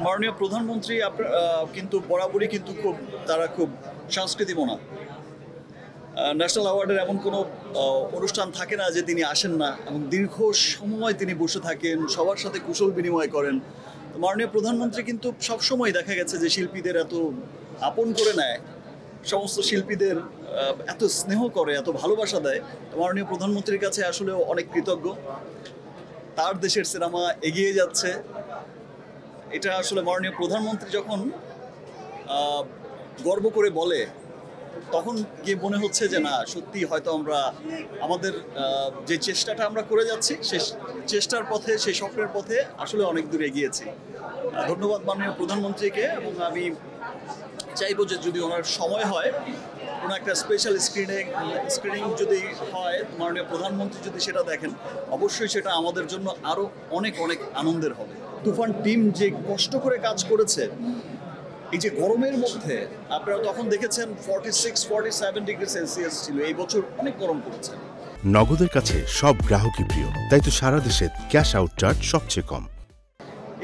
মাননীয় প্রধানমন্ত্রী কিন্তু বরাবরই কিন্তু তারা খুব সংস্কৃতিমনা। ন্যাশনাল অ্যাওয়ার্ডের এমন কোনো অনুষ্ঠান থাকে না যে তিনি আসেন না, এবং দীর্ঘ সময় তিনি বসে থাকেন, সবার সাথে কুশল বিনিময় করেন। তো মাননীয় প্রধানমন্ত্রী কিন্তু সবসময় দেখা গেছে যে শিল্পীদের এত আপন করে নেয়, সমস্ত শিল্পীদের এত স্নেহ করে, এত ভালোবাসা দেয়। তো মাননীয় প্রধানমন্ত্রীর কাছে আসলে অনেক কৃতজ্ঞ। তার দেশের সিনেমা এগিয়ে যাচ্ছে, এটা আসলে মাননীয় প্রধানমন্ত্রী যখন গর্ব করে বলে, তখন গিয়ে মনে হচ্ছে যে না, সত্যি হয়তো আমরা আমাদের যে চেষ্টাটা আমরা করে যাচ্ছি, সেই চেষ্টার পথে, সেই স্বপ্নের পথে আসলে অনেক দূর এগিয়েছি। ধন্যবাদ মাননীয় প্রধানমন্ত্রীকে। এবং আমি চাইবো যে যদি ওনার সময় হয়, কোনো একটা স্পেশাল স্ক্রিনিং যদি হয়, মাননীয় প্রধানমন্ত্রী যদি সেটা দেখেন, অবশ্যই সেটা আমাদের জন্য আরও অনেক অনেক আনন্দের হবে। তুফান টিম যে কষ্ট করে কাজ করেছে, এই যে গরমের মধ্যে আপনারা তখন দেখেছেন 46-47 ডিগ্রি সেলসিয়াস ছিল, এই বছর অনেক গরম পড়েছে। নগদের কাছে সব গ্রাহকই প্রিয়, তাই তো সারা দেশে ক্যাশ আউট চার্জ সবচেয়ে কম।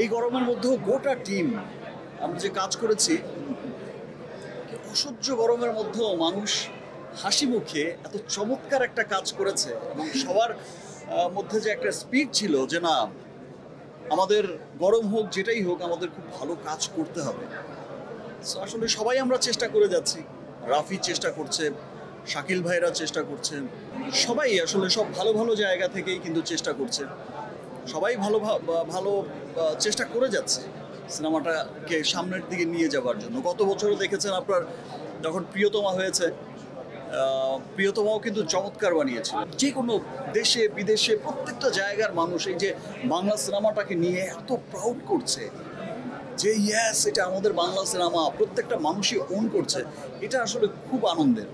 এই গরমের মধ্যেও গোটা টিম আমরা যে কাজ করেছি, অসহ্য গরমের মধ্যেও মানুষ হাসি মুখে এত চমৎকার একটা কাজ করেছে, এবং সবার মধ্যে যে একটা স্পিড ছিল যে না, আমাদের গরম হোক যেটাই হোক, আমাদের খুব ভালো কাজ করতে হবে। আসলে সবাই আমরা চেষ্টা করে যাচ্ছি, রাফি চেষ্টা করছে, শাকিল ভাইরা চেষ্টা করছে, সবাই আসলে সব ভালো ভালো জায়গা থেকেই কিন্তু চেষ্টা করছে, সবাই ভালো ভালো চেষ্টা করে যাচ্ছে সিনেমাটাকে সামনের দিকে নিয়ে যাওয়ার জন্য। গত বছরও দেখেছেন আপনার, যখন প্রিয়তমা হয়েছে, প্রিয়তমাও কিন্তু চমৎকার বানিয়েছিল। যে কোনো দেশে বিদেশে প্রত্যেকটা জায়গার মানুষ এই যে বাংলা সিনেমাটাকে নিয়ে এত প্রাউড করছে যে ইয়েস, এটা আমাদের বাংলা সিনেমা, প্রত্যেকটা মানুষই ওন করছে, এটা আসলে খুব আনন্দের।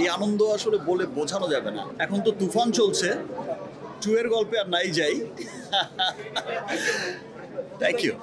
এই আনন্দ আসলে বলে বোঝানো যাবে না। এখন তো তুফান চলছে, 2 এর গল্পে আর নাই যাই। Thank you.